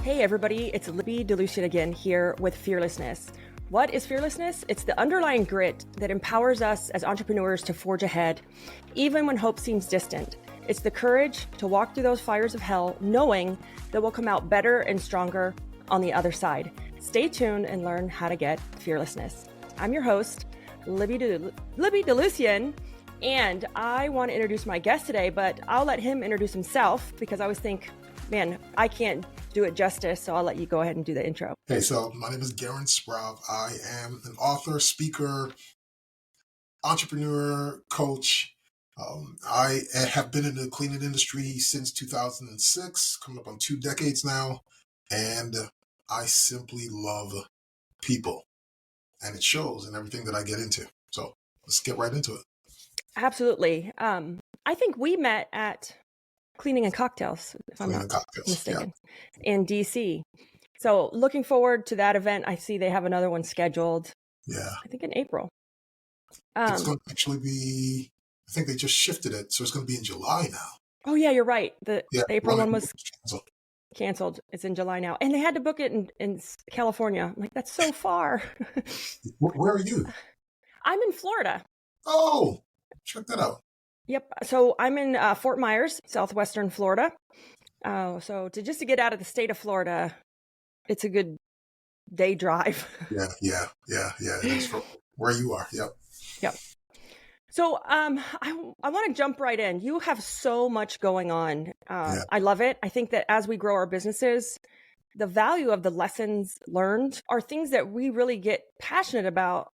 Hey everybody, it's Libby DeLucian again here with Fearlessness. What is fearlessness? It's the underlying grit that empowers us as entrepreneurs to forge ahead, even when hope seems distant. It's the courage to walk through those fires of hell, knowing that we'll come out better and stronger on the other side. Stay tuned and learn how to get fearlessness. I'm your host, Libby DeLucian, and I want to introduce my guest today, but I'll let him introduce himself because I always think, man, I can't do it justice, so I'll let you go ahead and do the intro. Hey, so my name is Gerren Sprauve. I am an author, speaker, entrepreneur, coach. I have been in the cleaning industry since 2006, coming up on 2 decades now, and I simply love people, and it shows in everything that I get into. So let's get right into it. Absolutely. I think we met at Cleaning and Cocktails, if I'm not mistaken, in DC. So looking forward to that event. I see they have another one scheduled. Yeah. I think in April. It's going to actually be, I think they just shifted it. So it's going to be in July now. Oh yeah, you're right. The April one was canceled. It's in July now. And they had to book it in California. I'm like, that's so far. Where are you? I'm in Florida. Oh, check that out. Yep. So I'm in Fort Myers, southwestern Florida. So to get out of the state of Florida, it's a good day drive. Yeah. It is from where you are. Yep. So I want to jump right in. You have so much going on. I love it. I think that as we grow our businesses, the value of the lessons learned are things that we really get passionate about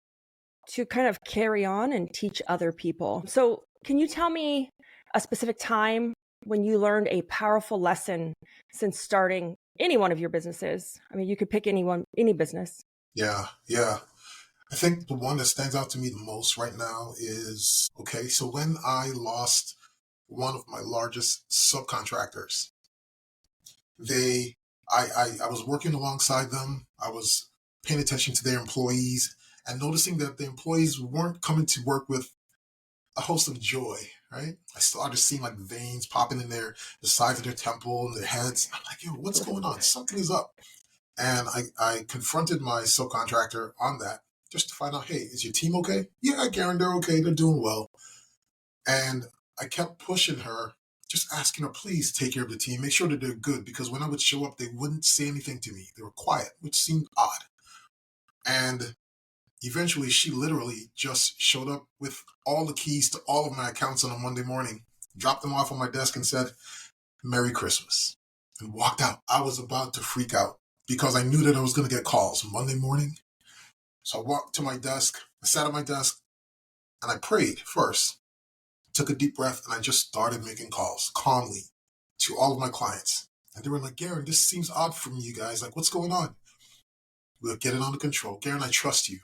to kind of carry on and teach other people. So can you tell me a specific time when you learned a powerful lesson since starting any one of your businesses? I mean, you could pick any business. Yeah. I think the one that stands out to me the most right now is, so when I lost one of my largest subcontractors, I was working alongside them. I was paying attention to their employees and noticing that the employees weren't coming to work with a host of joy, right? I started seeing like veins popping in the sides of their temple and their heads. I'm like, yo, what's going on? Something is up. And I confronted my subcontractor on that just to find out, hey, is your team okay? Yeah, Gerren, they're okay. They're doing well. And I kept pushing her, just asking her, please take care of the team. Make sure that they're good. Because when I would show up, they wouldn't say anything to me. They were quiet, which seemed odd. And eventually, she literally just showed up with all the keys to all of my accounts on a Monday morning, dropped them off on my desk and said, Merry Christmas, and walked out. I was about to freak out because I knew that I was going to get calls Monday morning. So I walked to my desk, I sat at my desk, and I prayed first, took a deep breath, and I just started making calls calmly to all of my clients. And they were like, Gerren, this seems odd from you guys. Like, what's going on? We'll get it under control. Gerren, I trust you.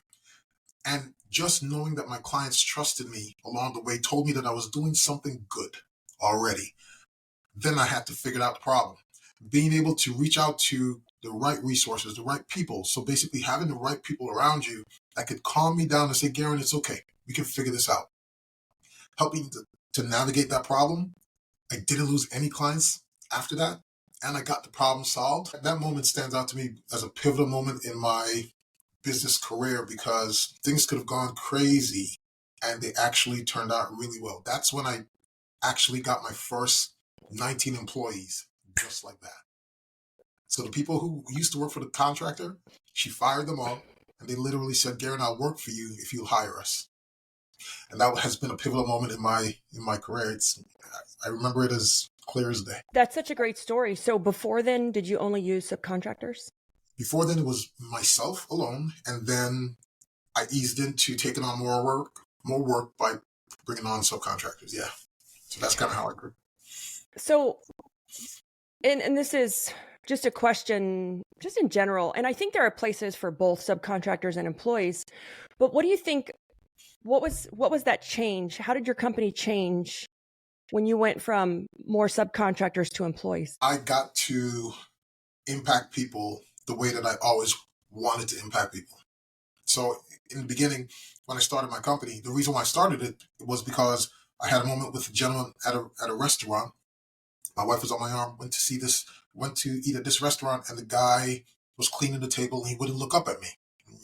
And just knowing that my clients trusted me along the way told me that I was doing something good already. Then I had to figure out the problem. Being able to reach out to the right resources, the right people. So basically having the right people around you that could calm me down and say, Gerren, it's okay. We can figure this out. Helping to navigate that problem. I didn't lose any clients after that. And I got the problem solved. That moment stands out to me as a pivotal moment in my business career because things could have gone crazy and they actually turned out really well. That's when I actually got my first 19 employees just like that. So the people who used to work for the contractor, she fired them all and they literally said, Gerren, I'll work for you if you'll hire us. And that has been a pivotal moment in my career. I remember it as clear as day. More such a great story. So before then, did you only use subcontractors? Before then, it was myself alone, and then I eased into taking on more work by bringing on subcontractors. Yeah, so that's kind of how I grew. So, and this is just a question, just in general, and I think there are places for both subcontractors and employees. But what do you think? What was that change? How did your company change when you went from more subcontractors to employees? I got to impact people the way that I always wanted to impact people. So in the beginning, when I started my company, the reason why I started it was because I had a moment with a gentleman at a restaurant My wife was on my arm, went to eat at this restaurant, and the guy was cleaning the table and he wouldn't look up at me.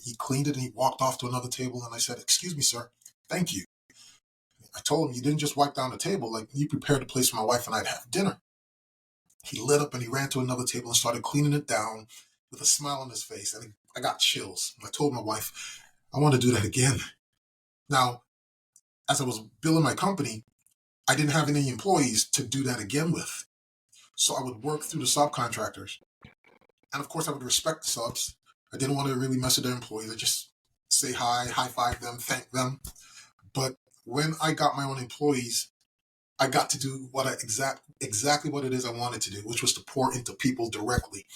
He cleaned it and he walked off to another table, and I said, "Excuse me, sir. Thank you." I told him, "You didn't just wipe down the table, like you prepared a place for my wife and I to have dinner." He lit up and he ran to another table and started cleaning it down with a smile on his face. And I got chills. I told my wife, "I want to do that again." Now, as I was building my company, I didn't have any employees to do that again with. So I would work through the subcontractors. And of course, I would respect the subs. I didn't want to really mess with their employees. I just say hi, high five them, thank them. But when I got my own employees, I got to do exactly what it is I wanted to do, which was to pour into people directly.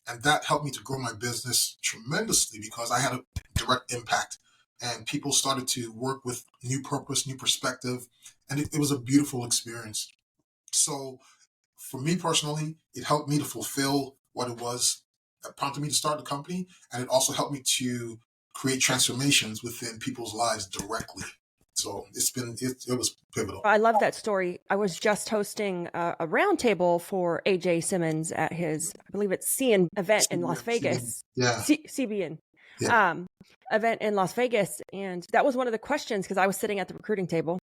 And that helped me to grow my business tremendously because I had a direct impact. And people started to work with new purpose, new perspective. And it was a beautiful experience. So for me personally, it helped me to fulfill what it was that prompted me to start the company. And it also helped me to create transformations within people's lives directly. So it was pivotal. I love that story. I was just hosting a roundtable for AJ Simmons at his, I believe it's CN event in Las Vegas. Yeah. CBN. Yeah. Event in Las Vegas. And that was one of the questions, because I was sitting at the recruiting table.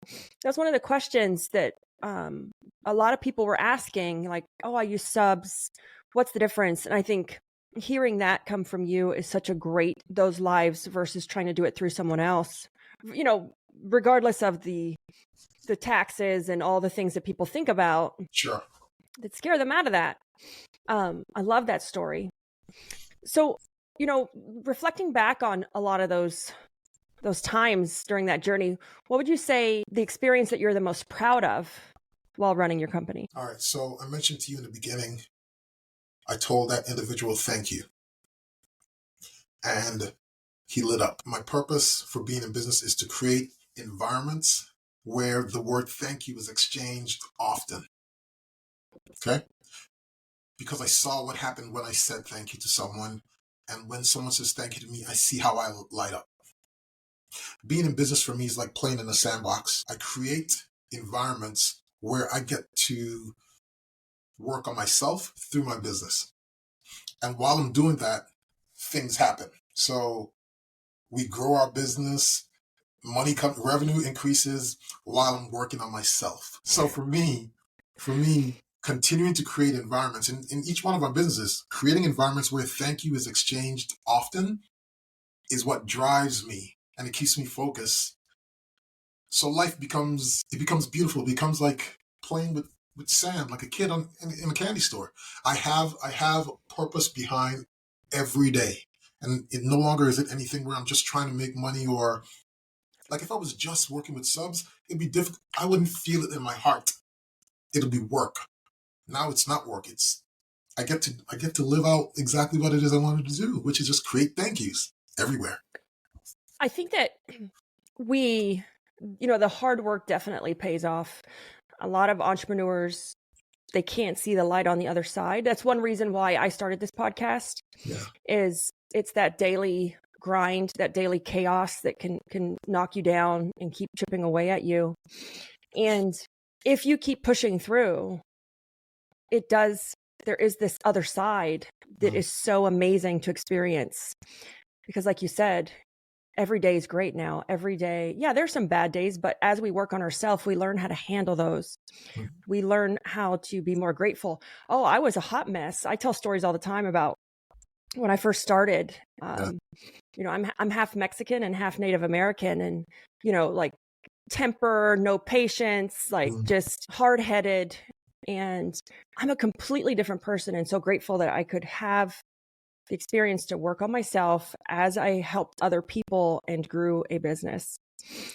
That was one of the questions that a lot of people were asking, like, "Oh, I use subs. What's the difference?" And I think hearing that come from you is such a great, those lives versus trying to do it through someone else, you know, regardless of the taxes and all the things that people think about. Sure. That scare them out of that. I love that story. So, you know, reflecting back on a lot of those times during that journey, what would you say the experience that you're the most proud of while running your company? All right. So I mentioned to you in the beginning, I told that individual, "Thank you." And he lit up. My purpose for being in business is to create environments where the word thank you is exchanged often. Okay? Because I saw what happened when I said thank you to someone. And when someone says thank you to me, I see how I light up. Being in business for me is like playing in a sandbox. I create environments where I get to work on myself through my business. And while I'm doing that, things happen. So we grow our business, revenue increases while I'm working on myself. So for me, continuing to create environments in each one of our businesses, creating environments where thank you is exchanged often is what drives me, and it keeps me focused. So life becomes beautiful. It becomes like playing with sand, like a kid in a candy store. I have purpose behind every day. And it no longer is it anything where I'm just trying to make money, or like if I was just working with subs, it'd be difficult. I wouldn't feel it in my heart. It'll be work. Now it's not work. I get to live out exactly what it is I wanted to do, which is just create thank yous everywhere. I think that the hard work definitely pays off. A lot of entrepreneurs, they can't see the light on the other side. That's one reason why I started this podcast. Yeah. Is it's that daily grind, that daily chaos that can knock you down and keep chipping away at you. And if you keep pushing through, there is this other side that is so amazing to experience. Because like you said, every day is great now. Every day, yeah, there's some bad days, but as we work on ourselves, we learn how to handle those. We learn how to be more grateful. Oh, I was a hot mess. I tell stories all the time about when I first started. You know, I'm half Mexican and half Native American, and you know, like temper, no patience, like just hard-headed. And I'm a completely different person, and so grateful that I could have the experience to work on myself as I helped other people and grew a business.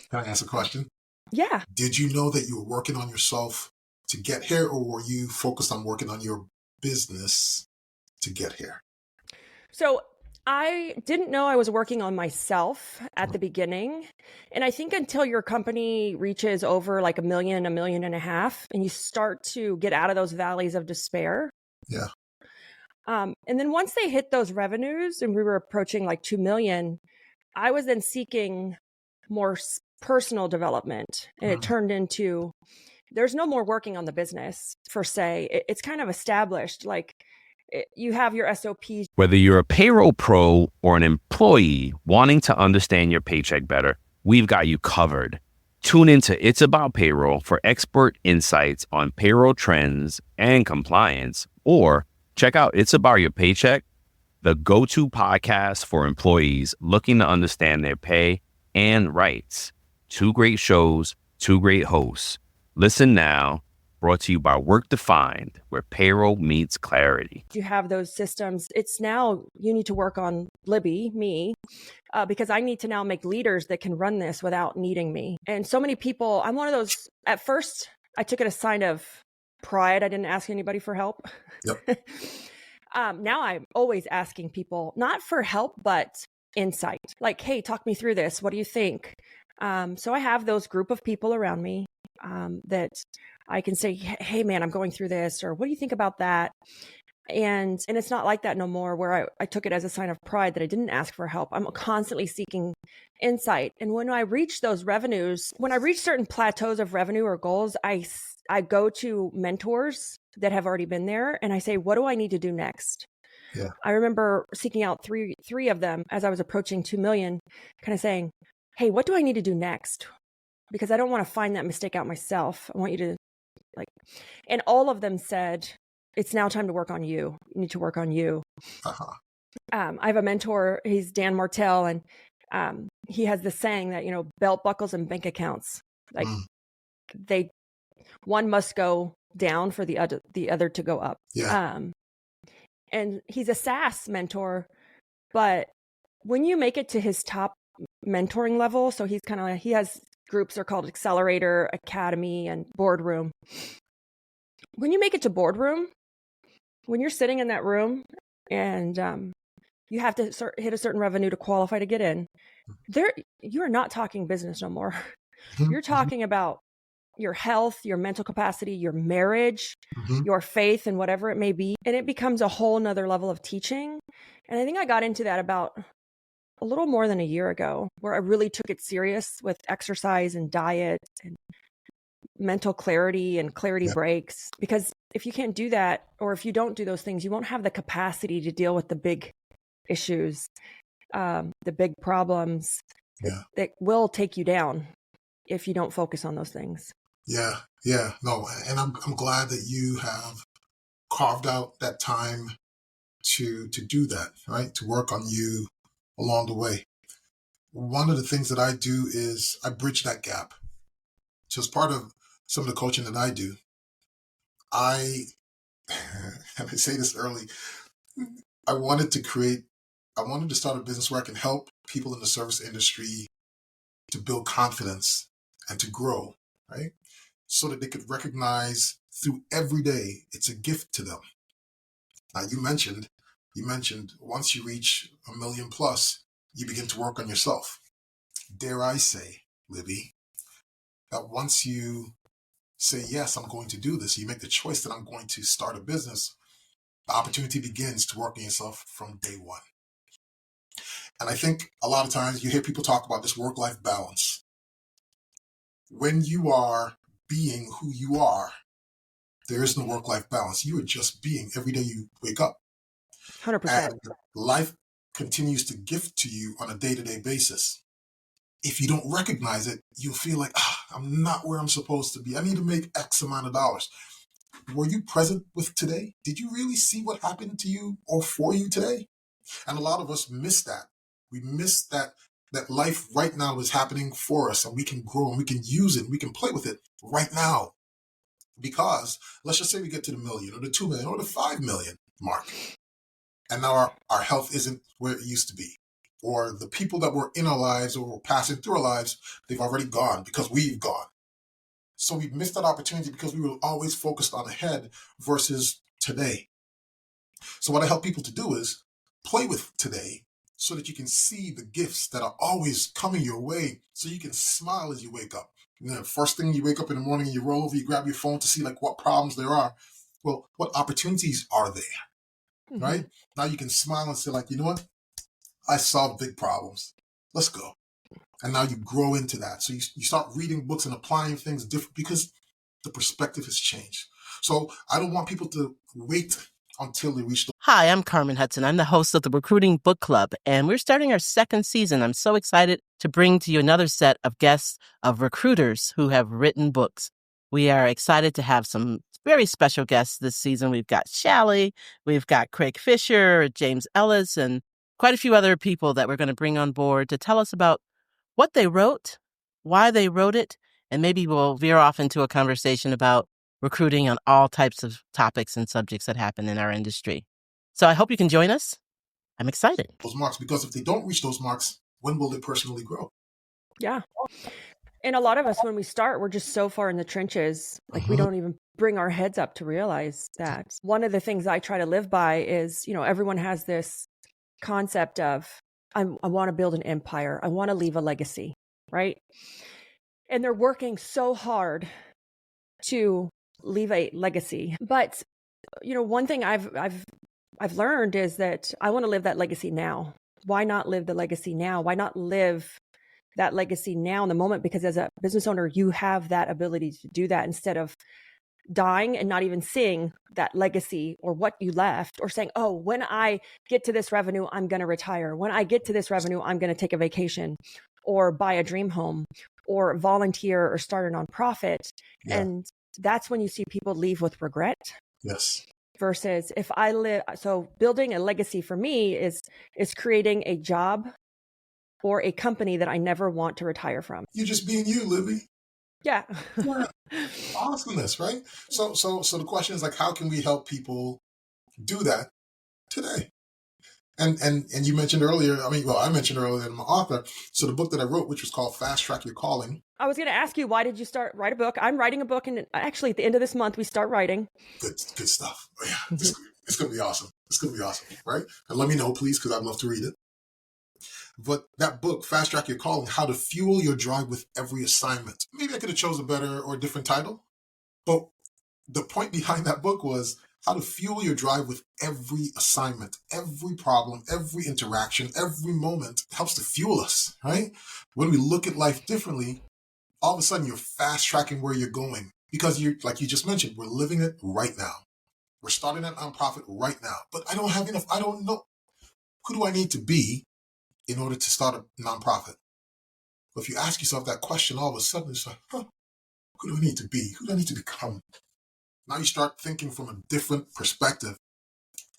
Can I ask a question? Yeah. Did you know that you were working on yourself to get here, or were you focused on working on your business to get here? So I didn't know I was working on myself at the beginning. And I think until your company reaches over like 1 million, 1.5 million, and you start to get out of those valleys of despair. Yeah. And then once they hit those revenues and we were approaching like 2 million, I was then seeking more personal development. And it turned into, there's no more working on the business per se. It's kind of established. Like you have your SOPs. Whether you're a payroll pro or an employee wanting to understand your paycheck better, we've got you covered. Tune into It's About Payroll for expert insights on payroll trends and compliance, or check out It's About Your Paycheck, the go-to podcast for employees looking to understand their pay and rights. 2 great shows, 2 great hosts. Listen now. Brought to you by Work Defined, where payroll meets clarity. You have those systems. It's now you need to work on Libby, me, because I need to now make leaders that can run this without needing me. And so many people, I'm one of those, at first, I took it as a sign of pride. I didn't ask anybody for help. Yep. Now I'm always asking people, not for help, but insight. Like, hey, talk me through this. What do you think? So I have those group of people around me that I can say, hey, man, I'm going through this, or what do you think about that? And it's not like that no more, where I took it as a sign of pride that I didn't ask for help. I'm constantly seeking insight. And when I reach those revenues, when I reach certain plateaus of revenue or goals, I go to mentors that have already been there and I say, what do I need to do next? Yeah. I remember seeking out three of them as I was approaching 2 million, kind of saying, hey, what do I need to do next? Because I don't want to find that mistake out myself. I want you to and all of them said, it's now time to work on you. You need to work on you. Uh-huh. I have a mentor, he's Dan Martell, and he has this saying that, belt buckles and bank accounts, like one must go down for the other to go up. Yeah. And he's a SaaS mentor, but when you make it to his top mentoring level, so he's kind of like, he has groups are called Accelerator, Academy, and Boardroom. When you make it to Boardroom, when you're sitting in that room and you have to hit a certain revenue to qualify to get in, you are not talking business no more. You're talking about your health, your mental capacity, your marriage, your faith, and whatever it may be. And it becomes a whole nother level of teaching. And I think I got into that about a little more than a year ago, where I really took it serious with exercise and diet and mental clarity and clarity breaks. Because if you can't do that, or if you don't do those things, you won't have the capacity to deal with the big issues, the big problems that will take you down if you don't focus on those things. Yeah. No, and I'm glad that you have carved out that time to do that, right? To work on you along the way. One of the things that I do is I bridge that gap. So as part of some of the coaching that I do, and I say this early, I wanted to start a business where I can help people in the service industry to build confidence and to grow, right? So that they could recognize through every day, it's a gift to them. Now you mentioned once you reach 1 million plus, you begin to work on yourself. Dare I say, Libby, that once you say, yes, I'm going to do this, you make the choice that I'm going to start a business, the opportunity begins to work on yourself from day one. And I think a lot of times you hear people talk about this work-life balance. When you are being who you are, there is no work-life balance. You are just being every day you wake up. 100%. And life continues to gift to you on a day-to-day basis. If you don't recognize it, you'll feel like, I'm not where I'm supposed to be. I need to make X amount of dollars. Were you present with today? Did you really see what happened to you or for you today? And a lot of us miss that. We miss that life right now is happening for us, and we can grow and we can use it and we can play with it right now. Because let's just say we get to the 1 million or the 2 million or the 5 million mark. And now our health isn't where it used to be. Or the people that were in our lives or were passing through our lives, they've already gone because we've gone. So we missed that opportunity because we were always focused on ahead versus today. So what I help people to do is play with today so that you can see the gifts that are always coming your way, so you can smile as you wake up. First thing you wake up in the morning and you roll over, you grab your phone to see what problems there are. Well, what opportunities are there? Right? Now you can smile and say you know what? I solved big problems. Let's go. And now you grow into that. So you start reading books and applying things different because The perspective has changed. So I don't want people to wait until they reach the... Hi, I'm Carmen Hudson. I'm the host of the Recruiting Book Club, and we're starting our second season. I'm so excited to bring to you another set of guests of recruiters who have written books. We are excited to have some very special guests this season. We've got Shally, we've got Craig Fisher, James Ellis, and quite a few other people that we're going to bring on board to tell us about what they wrote, why they wrote it, and maybe we'll veer off into a conversation about recruiting on all types of topics and subjects that happen in our industry. So I hope you can join us. I'm excited. Those marks, because if they don't reach those marks, when will they personally grow? Yeah. And a lot of us, when we start, we're just so far in the trenches, like we don't even bring our heads up to realize that. One of the things I try to live by is, everyone has this concept of, I want to build an empire. I want to leave a legacy, right? And they're working so hard to leave a legacy. But, one thing I've learned is that I want to live that legacy now. Why not live the legacy now? Why not live that legacy now in the moment? Because as a business owner, you have that ability to do that instead of dying and not even seeing that legacy or what you left, or saying, oh, when I get to this revenue, I'm going to retire. When I get to this revenue, I'm going to take a vacation or buy a dream home or volunteer or start a nonprofit. Yeah. And that's when you see people leave with regret. Yes. Versus if I live, so building a legacy for me is creating a job or a company that I never want to retire from. You're just being you, Libby. Yeah. Awesomeness, right? So the question is, like, how can we help people do that today? And you mentioned earlier, I mentioned earlier that I'm an author. So the book that I wrote, which was called Fast Track Your Calling. I was going to ask you, why did you write a book? I'm writing a book, and actually at the end of this month, we start writing. Good stuff. Oh, yeah, it's going to be awesome. It's going to be awesome, right? And let me know, please, because I'd love to read it. But that book, Fast Track Your Calling, How to Fuel Your Drive with Every Assignment. Maybe I could have chosen a better or a different title. But the point behind that book was how to fuel your drive with every assignment, every problem, every interaction, every moment helps to fuel us, right? When we look at life differently, all of a sudden you're fast tracking where you're going because you're, like you just mentioned, we're living it right now. We're starting a nonprofit right now, but I don't have enough. I don't know. Who do I need to be in order to start a nonprofit? But if you ask yourself that question, all of a sudden it's like, who do I need to be? Who do I need to become? Now you start thinking from a different perspective.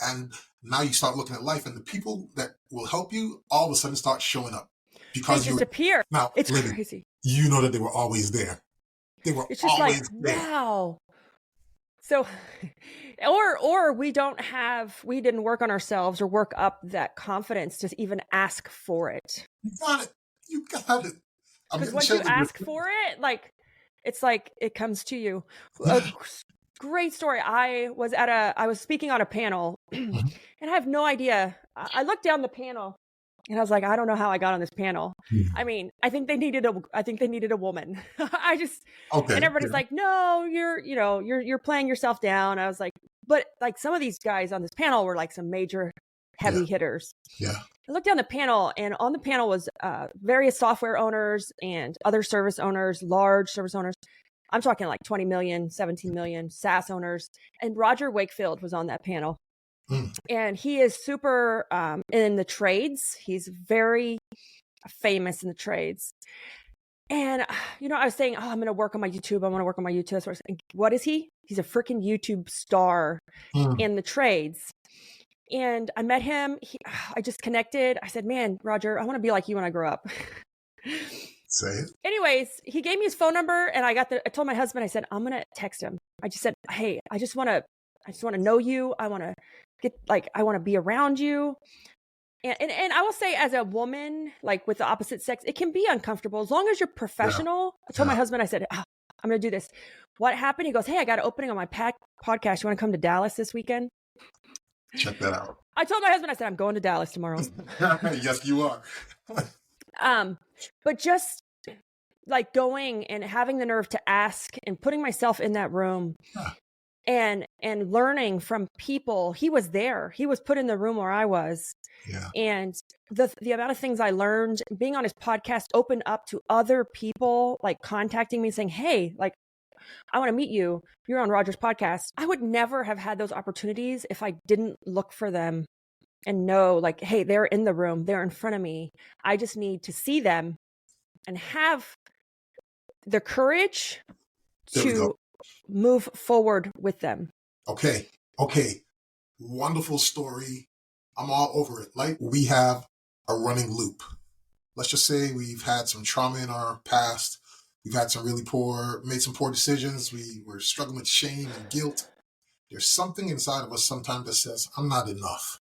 And now you start looking at life, and the people that will help you all of a sudden start showing up. Because they just appear. Now, it's Libby, crazy. You know that they were always there. They were it's just always like, there. Wow. So, or we didn't work on ourselves or work up that confidence to even ask for it. You got it. Because once you ask for it, it's like it comes to you. A great story. I was speaking on a panel, and I have no idea. I looked down the panel, and I was like, I don't know how I got on this panel. I think they needed a woman. And everybody's like, no, you're playing yourself down. I was like, but like some of these guys on this panel were like some major heavy hitters. Yeah. I looked down the panel, and on the panel was various software owners and other service owners, large service owners. I'm talking like 20 million, 17 million SaaS owners. And Roger Wakefield was on that panel. And he is super in the trades. He's very famous in the trades. And, I was saying, I'm going to work on my YouTube. I want to work on my YouTube. So I was saying, what is he? He's a freaking YouTube star in the trades. And I met him. I just connected. I said, man, Roger, I want to be like you when I grow up. Say it. Anyways, he gave me his phone number, and I told my husband, I said, I'm going to text him. I just said, hey, I just want to know you. I want to be around you. And I will say, as a woman, like with the opposite sex, it can be uncomfortable as long as you're professional. I told my husband, I said, I'm going to do this. What happened? He goes, hey, I got an opening on my podcast. You want to come to Dallas this weekend? Check that out. I told my husband, I said, I'm going to Dallas tomorrow. Yes, you are. But just like going and having the nerve to ask and putting myself in that room and learning from people. He was there. He was put in the room where I was. Yeah. And the amount of things I learned being on his podcast opened up to other people, like contacting me saying, hey, like, I want to meet you. You're on Roger's podcast. I would never have had those opportunities if I didn't look for them and know like, hey, they're in the room, they're in front of me. I just need to see them and have the courage There we go. to move forward with them. Okay. Wonderful story. I'm all over it. Like, we have a running loop. Let's just say we've had some trauma in our past. We've had made some poor decisions. We were struggling with shame and guilt. There's something inside of us sometimes that says, I'm not enough,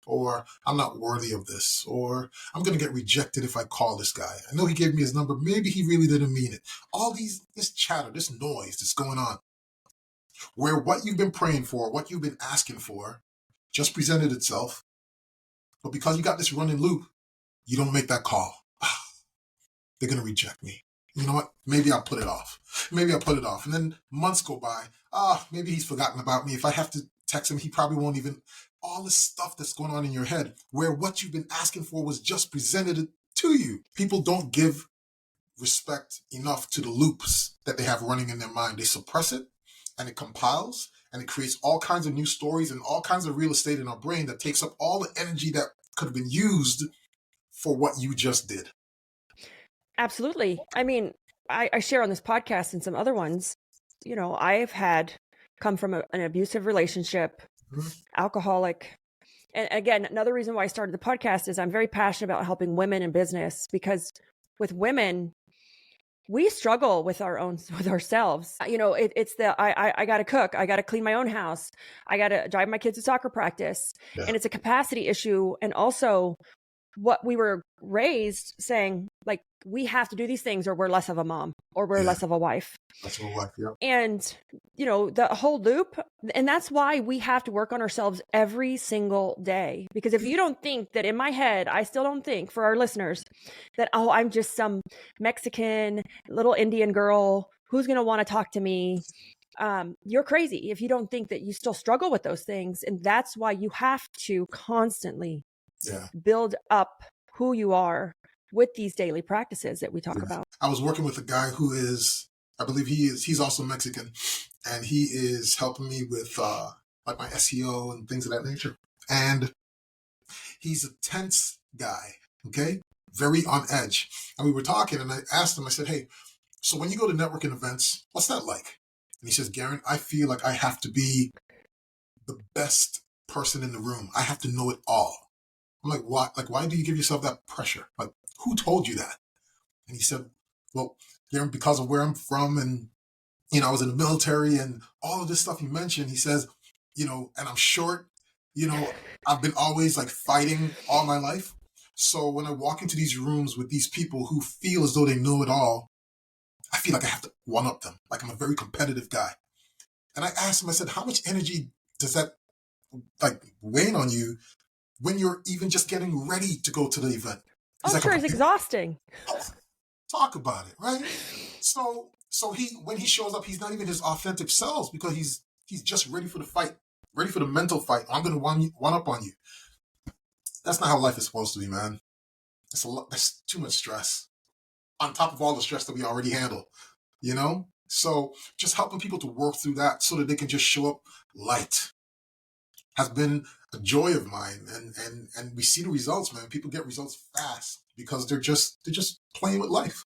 or I'm not worthy of this, or I'm going to get rejected if I call this guy. I know he gave me his number. Maybe he really didn't mean it. All this chatter, this noise that's going on, where what you've been praying for, what you've been asking for, just presented itself. But because you got this running loop, you don't make that call. They're going to reject me. You know what? Maybe I'll put it off. And then months go by. Maybe he's forgotten about me. If I have to text him, he probably won't even. All this stuff that's going on in your head, where what you've been asking for was just presented to you. People don't give respect enough to the loops that they have running in their mind. They suppress it, and it compiles, and it creates all kinds of new stories and all kinds of real estate in our brain that takes up all the energy that could have been used for what you just did. Absolutely. I mean, I share on this podcast and some other ones, you know, I've come from an abusive relationship, alcoholic. And again, another reason why I started the podcast is I'm very passionate about helping women in business, because with women, we struggle with ourselves. You know, it's I got to cook. I got to clean my own house. I got to drive my kids to soccer practice. Yeah. And it's a capacity issue. And also what we were raised saying, like, we have to do these things or we're less of a mom or we're less of a wife. Less of a wife, yeah. And, you know, the whole loop. And that's why we have to work on ourselves every single day. Because if you don't think that, in my head, I still don't think, for our listeners, that, oh, I'm just some Mexican little Indian girl who's going to want to talk to me. You're crazy if you don't think that you still struggle with those things. And that's why you have to constantly build up who you are with these daily practices that we talk about. I was working with a guy who is, I believe he's also Mexican, and he is helping me with like my SEO and things of that nature. And he's a tense guy, okay? Very on edge. And we were talking, and I asked him, I said, hey, so when you go to networking events, what's that like? And he says, Gerren, I feel like I have to be the best person in the room. I have to know it all. I'm like, what? Like, why do you give yourself that pressure? Like, who told you that? And he said, well, Gerren, because of where I'm from, and, you know, I was in the military and all of this stuff he mentioned, he says, you know, and I'm short, you know, I've been always like fighting all my life. So when I walk into these rooms with these people who feel as though they know it all, I feel like I have to one up them. Like, I'm a very competitive guy. And I asked him, I said, how much energy does that like wane on you when you're even just getting ready to go to the event? I'm sure it's exhausting. Talk about it, right? So when he shows up, he's not even his authentic self, because he's just ready for the fight, ready for the mental fight. I'm going to one up on you. That's not how life is supposed to be, man. That's too much stress on top of all the stress that we already handle, you know? So just helping people to work through that so that they can just show up light has been a joy of mine. And we see the results, man. People get results fast because they're just playing with life.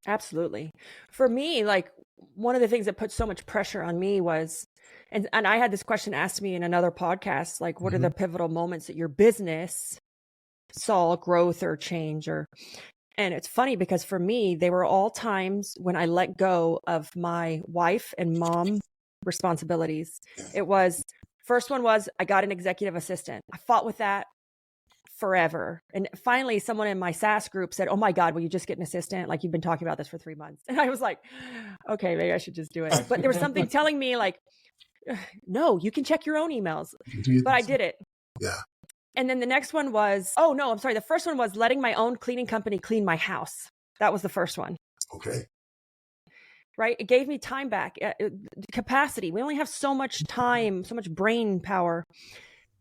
Absolutely. For me, like, one of the things that put so much pressure on me was, and I had this question asked to me in another podcast, like, what are the pivotal moments that your business saw growth or change? And it's funny because for me, they were all times when I let go of my wife and mom responsibilities. It was, first one was, I got an executive assistant. I fought with that forever. And finally, someone in my SaaS group said, oh my God, will you just get an assistant? Like, you've been talking about this for 3 months. And I was like, okay, maybe I should just do it. But there was something telling me, like, no, you can check your own emails. But I did it. Yeah. And then the next one was, oh no, I'm sorry. The first one was letting my own cleaning company clean my house. That was the first one. Okay. Right? It gave me time back, capacity. We only have so much time, so much brain power.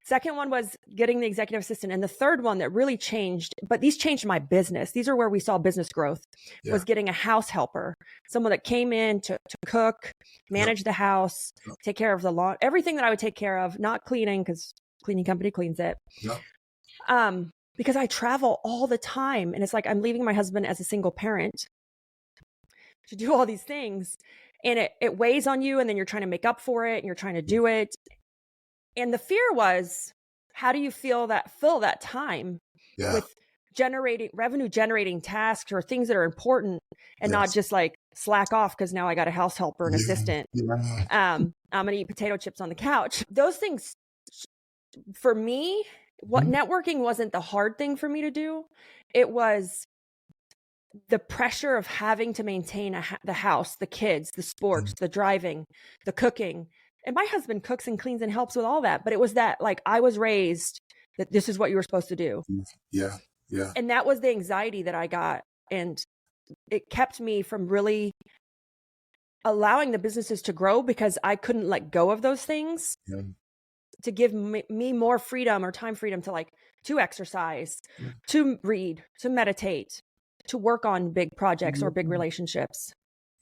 Second one was getting the executive assistant. And the third one that really changed, but these changed my business. These are where we saw business growth, was getting a house helper, someone that came in to cook, manage the house, take care of the lawn, everything that I would take care of, not cleaning because cleaning company cleans it. Because I travel all the time. And it's like, I'm leaving my husband as a single parent to do all these things. And it weighs on you. And then you're trying to make up for it and you're trying to do it. And the fear was, how do you fill that time with revenue generating tasks or things that are important and not just like slack off because now I got a house helper and assistant. I'm going to eat potato chips on the couch. Those things, for me, networking wasn't the hard thing for me to do. It was the pressure of having to maintain the house, the kids, the sports, the driving, the cooking. And my husband cooks and cleans and helps with all that. But it was that, like, I was raised that this is what you were supposed to do. Yeah. And that was the anxiety that I got. And it kept me from really allowing the businesses to grow because I couldn't let go of those things to give me more freedom or time freedom to exercise, to read, to meditate, to work on big projects or big relationships.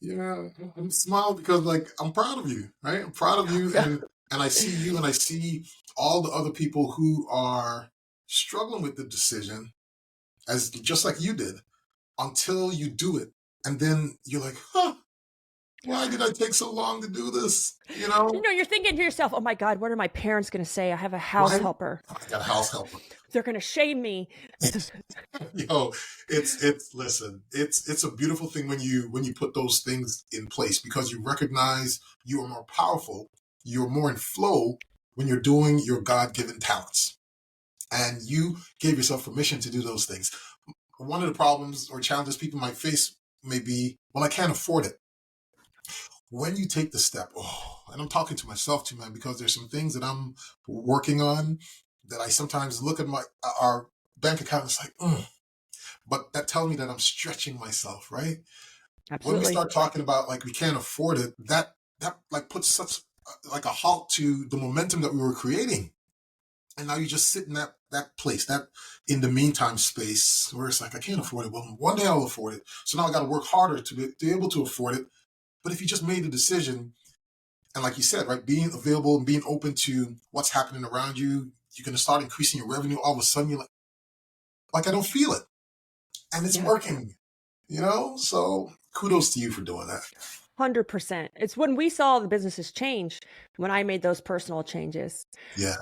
Yeah, I'm smiling because I'm proud of you, right? I'm proud of you, and I see you, and I see all the other people who are struggling with the decision, as just like you did, until you do it, and then you're like, why did I take so long to do this? You're thinking to yourself, oh my God, what are my parents going to say? I have a house helper. I got a house helper. They're going to shame me. Listen, it's a beautiful thing when you put those things in place because you recognize you are more powerful, you're more in flow when you're doing your God-given talents. And you gave yourself permission to do those things. One of the problems or challenges people might face may be, well, I can't afford it. When you take the step, and I'm talking to myself too, man, because there's some things that I'm working on that I sometimes look at our bank account and it's like, but that tells me that I'm stretching myself, right? Absolutely. When we start talking about we can't afford it, that puts such a halt to the momentum that we were creating. And now you just sit in that place, that in the meantime space where it's like, I can't afford it. Well, one day I'll afford it. So now I got to work harder to be able to afford it. But if you just made a decision, and like you said, right, being available and being open to what's happening around you, you're going to start increasing your revenue. All of a sudden, you're like I don't feel it. And it's working, So kudos to you for doing that. 100%. It's when we saw the businesses change, when I made those personal changes. Yeah.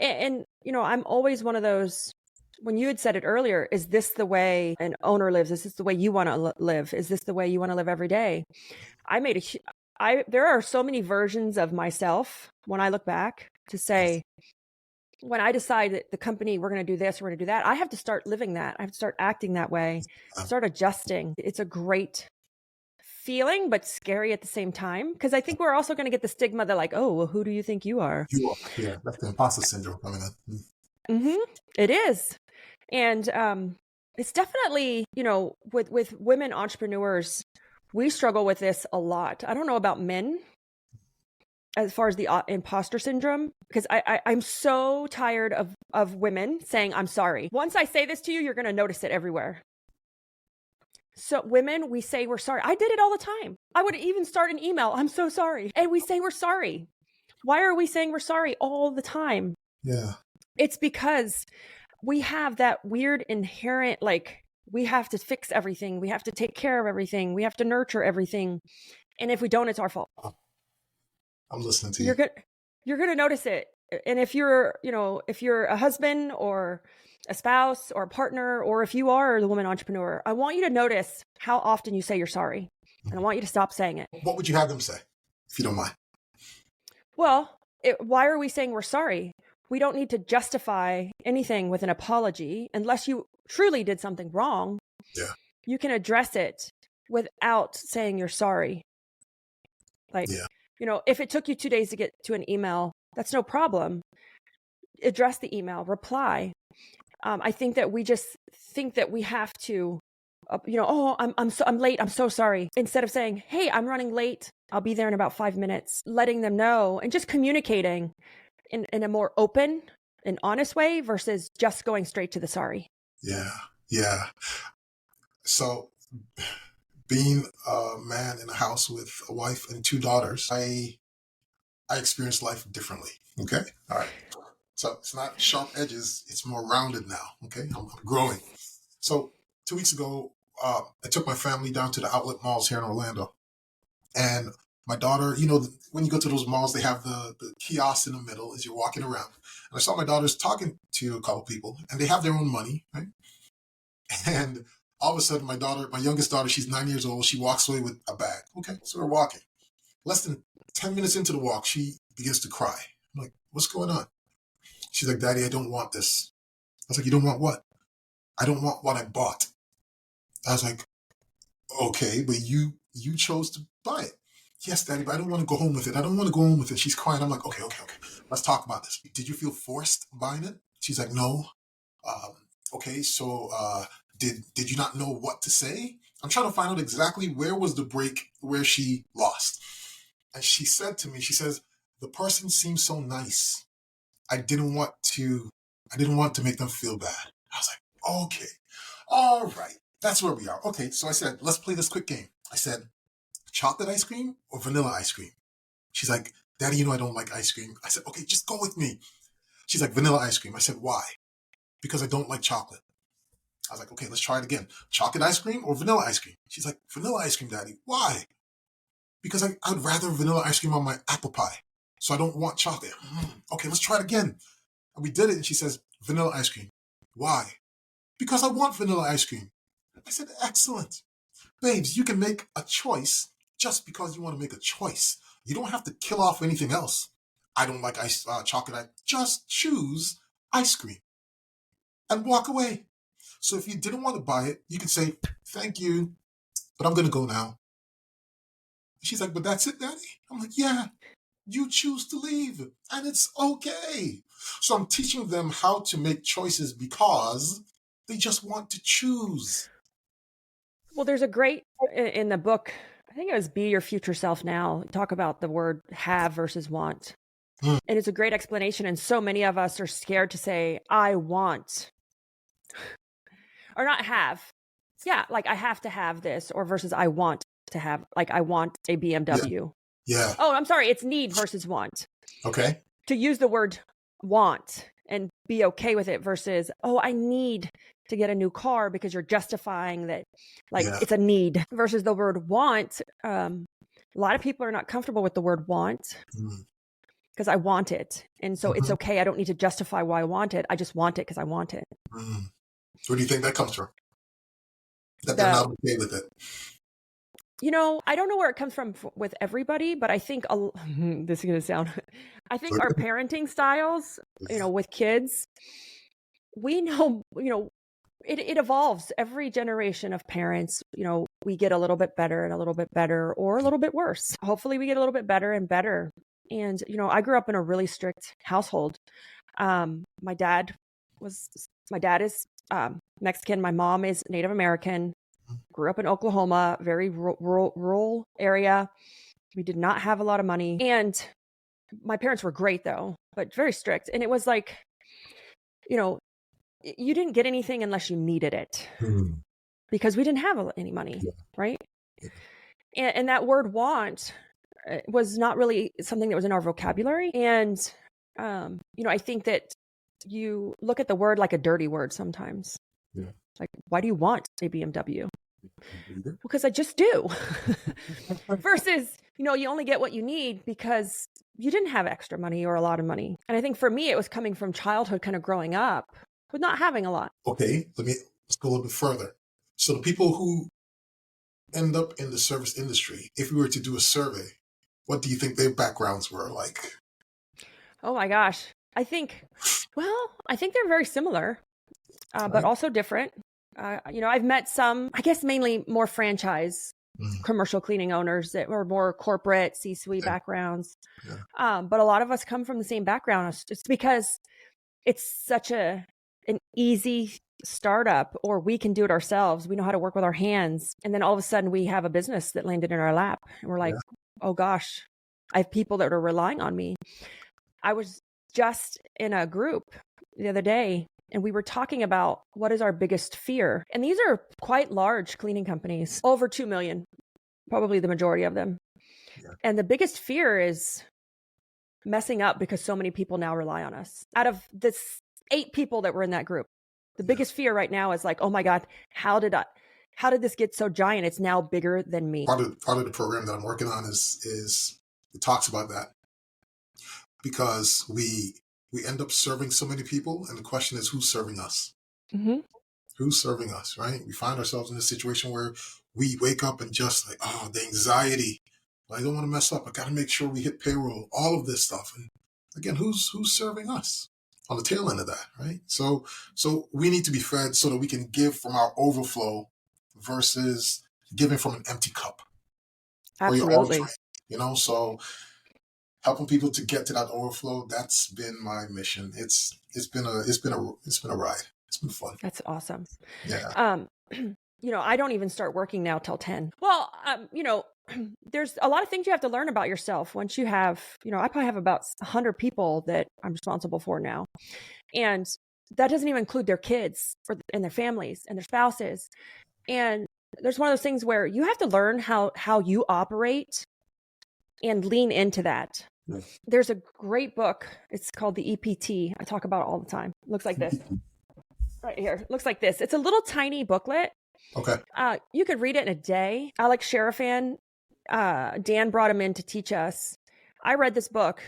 And I'm always one of those, when you had said it earlier, is this the way an owner lives? Is this the way you want to live? Is this the way you want to live every day? There are so many versions of myself when I look back to say, when I decide that the company, we're going to do this, we're going to do that, I have to start living that. I have to start acting that way, start adjusting. It's a great feeling, but scary at the same time. Because I think we're also going to get the stigma that well, who do you think you are? You are. Yeah, that's the imposter syndrome coming in. It is. And it's definitely, with women entrepreneurs, we struggle with this a lot. I don't know about men as far as the imposter syndrome, because I'm so tired of women saying, I'm sorry. Once I say this to you, you're going to notice it everywhere. So women, we say we're sorry. I did it all the time. I would even start an email. I'm so sorry. And we say we're sorry. Why are we saying we're sorry all the time? Yeah. It's because we have that weird inherent, we have to fix everything. We have to take care of everything. We have to nurture everything. And if we don't, it's our fault. I'm listening to you. You're going to notice it. And if you're a husband or a spouse or a partner, or if you are the woman entrepreneur, I want you to notice how often you say you're sorry. And I want you to stop saying it. What would you have them say, if you don't mind? Well, why are we saying we're sorry? We don't need to justify anything with an apology unless you truly did something wrong. Yeah. You can address it without saying you're sorry. If it took you 2 days to get to an email, that's no problem. Address the email, reply. I think that we just think that we have to, I'm late. I'm so sorry. Instead of saying, hey, I'm running late. I'll be there in about 5 minutes, letting them know and just communicating. in a more open and honest way versus just going straight to the sorry. Yeah. Yeah. So being a man in a house with a wife and 2 daughters, I experience life differently. Okay. All right. So it's not sharp edges. It's more rounded now. Okay. I'm growing. So 2 weeks ago, I took my family down to the outlet malls here in Orlando. And my daughter, when you go to those malls, they have the kiosks in the middle as you're walking around. And I saw my daughters talking to a couple people, and they have their own money, right? And all of a sudden, my youngest daughter, she's 9 years old. She walks away with a bag. Okay, so we're walking. Less than 10 minutes into the walk, she begins to cry. I'm like, what's going on? She's like, Daddy, I don't want this. I was like, you don't want what? I don't want what I bought. I was like, okay, but you chose to buy it. Yes, Daddy, but I don't want to go home with it. I don't want to go home with it. She's crying. I'm like, okay. Let's talk about this. Did you feel forced buying it? She's like, no. Okay, so did you not know what to say? I'm trying to find out exactly where was the break where she lost. And she said to me, she says, the person seemed so nice. I didn't want to make them feel bad. I was like, okay, all right. That's where we are. Okay, so I said, let's play this quick game. I said, chocolate ice cream or vanilla ice cream? She's like, Daddy, I don't like ice cream. I said, okay, just go with me. She's like, vanilla ice cream. I said, why? Because I don't like chocolate. I was like, okay, let's try it again. Chocolate ice cream or vanilla ice cream? She's like, vanilla ice cream, Daddy. Why? Because I'd rather vanilla ice cream on my apple pie. So I don't want chocolate. Okay, let's try it again. And we did it, and she says, vanilla ice cream. Why? Because I want vanilla ice cream. I said, excellent. Babes, you can make a choice just because you want to make a choice. You don't have to kill off anything else. I don't like chocolate. Just choose ice cream and walk away. So if you didn't want to buy it, you could say, thank you, but I'm going to go now. She's like, but that's it, Daddy? I'm like, yeah, you choose to leave, and it's okay. So I'm teaching them how to make choices because they just want to choose. Well, there's a great, in the book, I think it was Be Your Future Self Now, talk about the word have versus want. And it's a great explanation. And so many of us are scared to say, I want, or not have. Yeah, like I have to have this, or versus I want to have, like I want a BMW. Yeah. Oh, I'm sorry. It's need versus want. Okay. To use the word want and be okay with it versus, oh, I need to get a new car because you're justifying that, like it's a need versus the word want. A lot of people are not comfortable with the word want because I want it. And so it's okay. I don't need to justify why I want it. I just want it because I want it. Where do you think that comes from? That they're not okay with it. I don't know where it comes from with everybody, but I think this is going to sound, I think our parenting styles, with kids, we know, it evolves every generation of parents. We get a little bit better and a little bit better or a little bit worse. Hopefully we get a little bit better and better. And, I grew up in a really strict household. My dad is Mexican. My mom is Native American. Grew up in Oklahoma, very rural area. We did not have a lot of money. And my parents were great though, but very strict. And it was like, you didn't get anything unless you needed it because we didn't have any money, right? And that word want was not really something that was in our vocabulary. And, I think that you look at the word like a dirty word sometimes. Yeah. Like, why do you want a BMW? Because I just do. Versus, you only get what you need because you didn't have extra money or a lot of money. And I think for me, it was coming from childhood, kind of growing up with not having a lot. Okay, let's go a little bit further. So the people who end up in the service industry, if we were to do a survey, what do you think their backgrounds were like? Oh my gosh. I think they're very similar, but also different. I've met some, I guess mainly more franchise commercial cleaning owners that were more corporate C-suite backgrounds. Yeah. But a lot of us come from the same background. It's because it's such an easy startup, or we can do it ourselves. We know how to work with our hands. And then all of a sudden we have a business that landed in our lap. And we're like, oh gosh, I have people that are relying on me. I was just in a group the other day, and we were talking about what is our biggest fear. And these are quite large cleaning companies, over 2 million, probably the majority of them. Yeah. And the biggest fear is messing up because so many people now rely on us. Out of this 8 people that were in that group, the biggest fear right now is like, oh my God, how did this get so giant? It's now bigger than me. Part of the program that I'm working on is it talks about that, because we end up serving so many people, and the question is, who's serving us? Mm-hmm. Who's serving us, right? We find ourselves in a situation where we wake up and just like, oh, the anxiety. I don't want to mess up. I got to make sure we hit payroll, all of this stuff. And again, who's serving us on the tail end of that, right? So we need to be fed so that we can give from our overflow versus giving from an empty cup. Absolutely. So helping people to get to that overflow, that's been my mission. It's been a ride. It's been fun. That's awesome. Yeah. I don't even start working now till 10. Well, there's a lot of things you have to learn about yourself once you have, I probably have about 100 people that I'm responsible for now. And that doesn't even include their kids and their families and their spouses. And there's one of those things where you have to learn how you operate and lean into that. Yeah. There's a great book. It's called the EPT. I talk about it all the time. It looks like this. Right here. It looks like this. It's a little tiny booklet. Okay. You could read it in a day. Alex Sharafan, Dan brought him in to teach us. I read this book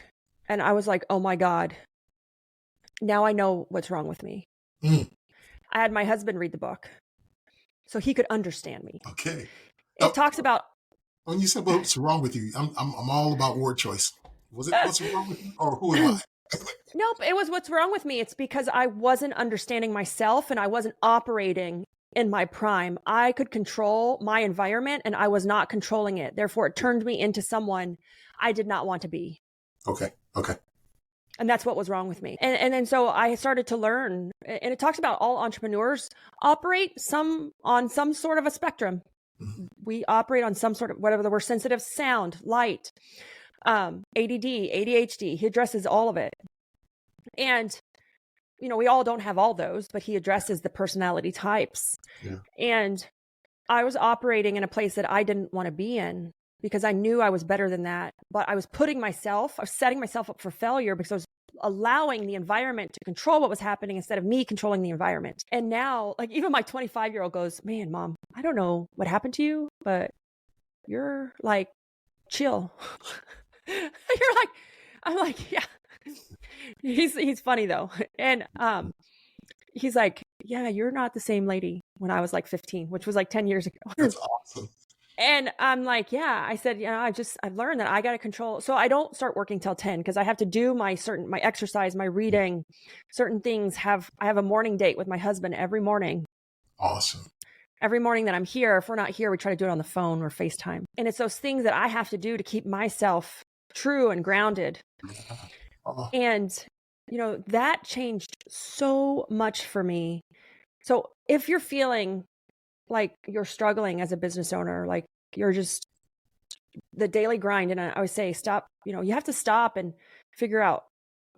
and I was like, oh my God, now I know what's wrong with me. I had my husband read the book so he could understand me. Okay. It talks about. When you said what's wrong with you, I'm all about word choice. Was it what's wrong with you, or who am I? Nope, it was what's wrong with me. It's because I wasn't understanding myself and I wasn't operating in my prime. I could control my environment and I was not controlling it. Therefore, it turned me into someone I did not want to be. Okay. And that's what was wrong with me. And then so I started to learn, and it talks about all entrepreneurs operate on some sort of a spectrum. Mm-hmm. We operate on some sort of, whatever the word, sensitive, sound, light, ADD, ADHD. He addresses all of it. And, we all don't have all those, but he addresses the personality types. Yeah. And I was operating in a place that I didn't want to be in because I knew I was better than that. But I was setting myself up for failure because I was allowing the environment to control what was happening instead of me controlling the environment. And now, like, even my 25-year-old goes, man, Mom, I don't know what happened to you, but you're like, chill. I'm like, yeah. He's funny though. And he's like, yeah, you're not the same lady when I was like 15, which was like 10 years ago. That's awesome. And I'm like, yeah, I said, I've learned that I got to control. So I don't start working till 10 because I have to do my exercise, my reading, certain things. I have a morning date with my husband every morning. Awesome. Every morning that I'm here, if we're not here, we try to do it on the phone or FaceTime. And it's those things that I have to do to keep myself true and grounded. Oh. And, that changed so much for me. So if you're feeling like you're struggling as a business owner, like you're just the daily grind. And I always say, stop, you have to stop and figure out,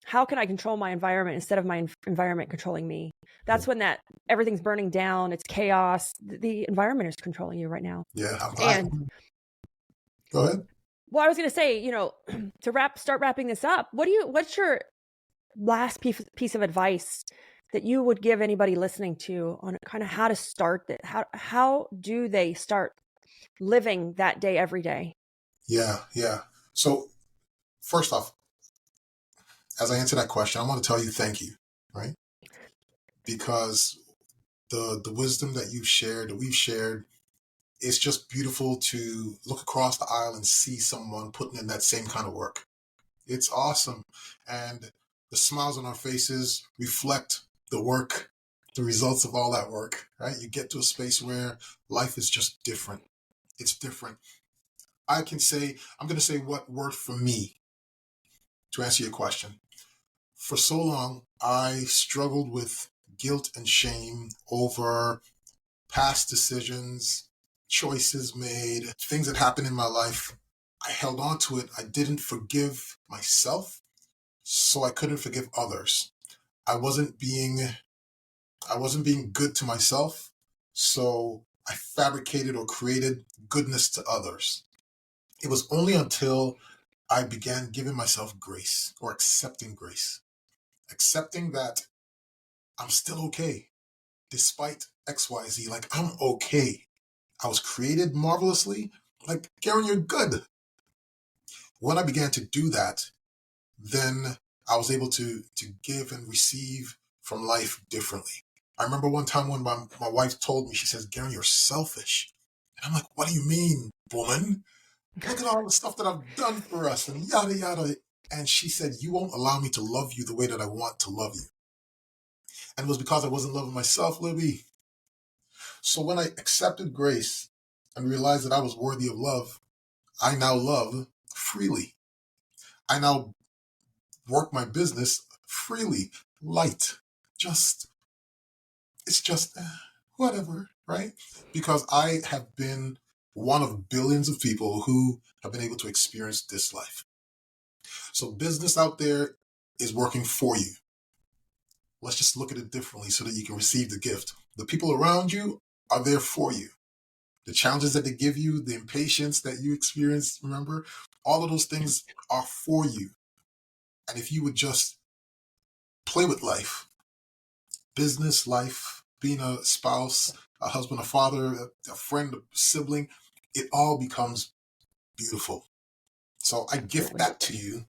how can I control my environment instead of my environment controlling me? That's when everything's burning down. It's chaos. The environment is controlling you right now. Yeah. Go ahead. Well, I was going to say, to start wrapping this up, what's your last piece of advice that you would give anybody listening to on kind of how to start that? How do they start living that day every day? Yeah. So first off, as I answer that question, I want to tell you thank you, right? Because the wisdom that we've shared, it's just beautiful to look across the aisle and see someone putting in that same kind of work. It's awesome. And the smiles on our faces reflect the work, the results of all that work, right? You get to a space where life is just different. It's different. I'm going to say what worked for me to answer your question. For so long, I struggled with guilt and shame over past decisions, choices made, things that happened in my life. I held on to it. I didn't forgive myself. so I couldn't forgive others. I wasn't being good to myself, so I fabricated or created goodness to others. It was only until I began giving myself grace or accepting grace, accepting that I'm still okay despite XYZ. Like, I'm okay. I was created marvelously. Like, Gerren, you're good. When I began to do that, then I was able to give and receive from life differently. I remember one time when my wife told me, she says, Gerren, you're selfish. And I'm like, what do you mean, woman? Look at all the stuff that I've done for us and yada, yada. And she said, you won't allow me to love you the way that I want to love you. And it was because I wasn't loving myself, Libby. So when I accepted grace and realized that I was worthy of love, I now love freely. I now work my business freely, light. It's just whatever, right? Because I have been one of billions of people who have been able to experience this life. So business out there is working for you. Let's just look at it differently so that you can receive the gift. The people around you are there for you. The challenges that they give you, the impatience that you experience, remember, all of those things are for you. And if you would just play with life, business, life, being a spouse, a husband, a father, a friend, a sibling, it all becomes beautiful. So I gift that to you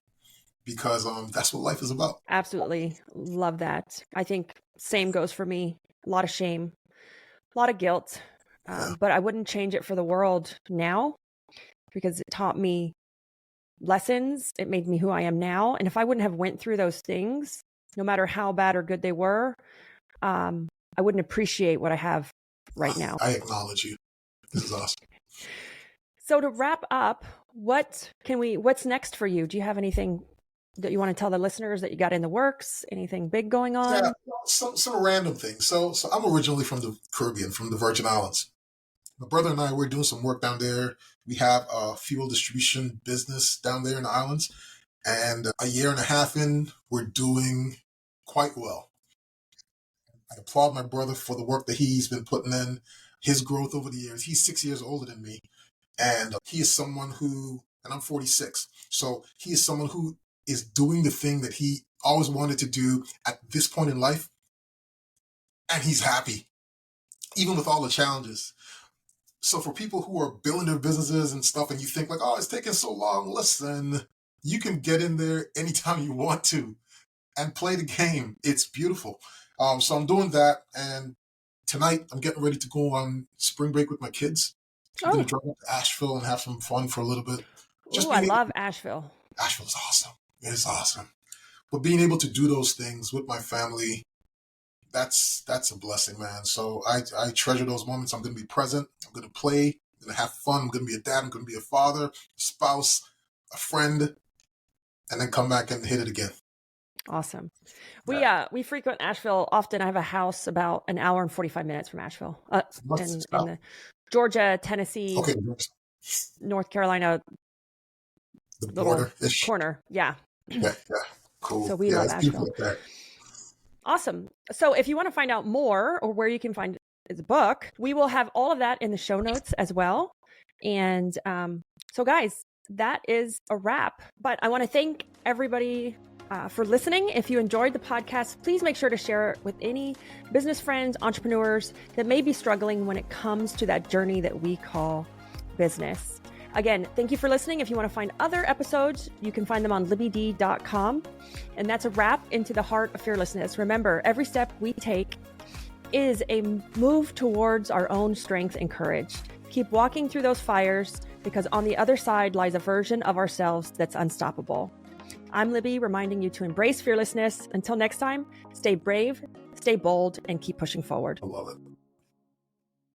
because that's what life is about. Absolutely. Love that. I think same goes for me. A lot of shame, a lot of guilt, but I wouldn't change it for the world now because it taught me lessons. It made me who I am now. And if I wouldn't have went through those things, no matter how bad or good they were, I wouldn't appreciate what I have right now. I acknowledge you. This is awesome. So to wrap up, what's next for you? Do you have anything that you want to tell the listeners that you got in the works? Anything big going on? Yeah, some random things. So I'm originally from the Caribbean, from the Virgin Islands. My brother and I, we're doing some work down there. We have a fuel distribution business down there in the islands. And a year and a half in, we're doing quite well. I applaud my brother for the work that he's been putting in, his growth over the years. He's 6 years older than me. And he is someone who, and I'm 46. So he is someone who is doing the thing that he always wanted to do at this point in life. And he's happy, even with all the challenges. So for people who are building their businesses and stuff, and you think like, oh, it's taking so long, listen, you can get in there anytime you want to and play the game. It's beautiful. So I'm doing that. And tonight I'm getting ready to go on spring break with my kids. I'm going to drive up to Asheville and have some fun for a little bit. I love Asheville. Asheville is awesome. It is awesome. But being able to do those things with my family, that's a blessing, man. So I treasure those moments. I'm going to be present. I'm going to play. I'm going to have fun. I'm going to be a dad. I'm going to be a father, a spouse, a friend, and then come back and hit it again. Awesome. We frequent Asheville often. I have a house about an hour and 45 minutes from Asheville, in the Georgia, Tennessee, North Carolina, the border corner. Yeah. Yeah. Cool. So we love Asheville. Awesome. So if you want to find out more or where you can find his book, we will have all of that in the show notes as well. And so guys, that is a wrap. But I want to thank everybody for listening. If you enjoyed the podcast, please make sure to share it with any business friends, entrepreneurs that may be struggling when it comes to that journey that we call business. Again, thank you for listening. If you want to find other episods, you can find them on libbyd.com. And that's a wrap into the heart of fearlessness. Remember, every step we take is a move towards our own strength and courage. Keep walking through those fires because on the other side lies a version of ourselves that's unstoppable. I'm Libby, reminding you to embrace fearlessness. Until next time, stay brave, stay bold, and keep pushing forward. I love it.